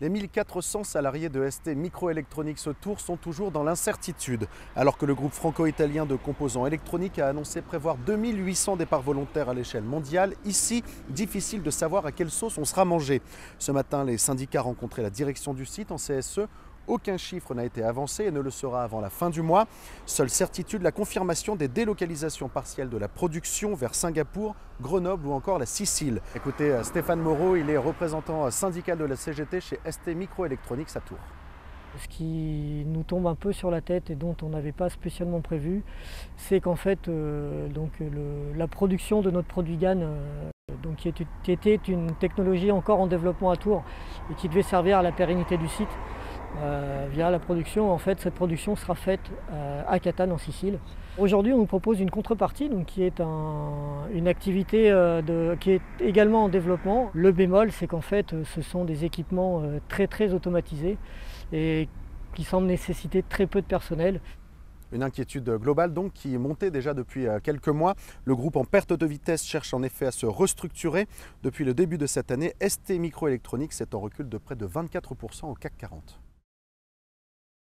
Les 1400 salariés de ST Microelectronics Tours sont toujours dans l'incertitude, alors que le groupe franco-italien de composants électroniques a annoncé prévoir 2800 départs volontaires à l'échelle mondiale. Ici, difficile de savoir à quelle sauce on sera mangé. Ce matin, les syndicats rencontraient la direction du site en CSE. Aucun chiffre n'a été avancé et ne le sera avant la fin du mois. Seule certitude, la confirmation des délocalisations partielles de la production vers Singapour, Grenoble ou encore la Sicile. Écoutez Stéphane Moreau, il est représentant syndical de la CGT chez ST Microelectronics à Tours. Ce qui nous tombe un peu sur la tête et dont on n'avait pas spécialement prévu, c'est qu'en fait la production de notre produit GaN, qui était une technologie encore en développement à Tours et qui devait servir à la pérennité du site, via la production, en fait cette production sera faite à Catane en Sicile. Aujourd'hui on nous propose une contrepartie qui est une activité qui est également en développement. Le bémol, c'est qu'en fait ce sont des équipements très automatisés et qui semblent nécessiter très peu de personnel. Une inquiétude globale donc qui est montée déjà depuis quelques mois. Le groupe en perte de vitesse cherche en effet à se restructurer. Depuis le début de cette année, ST Microelectronics est en recul de près de 24% au CAC 40.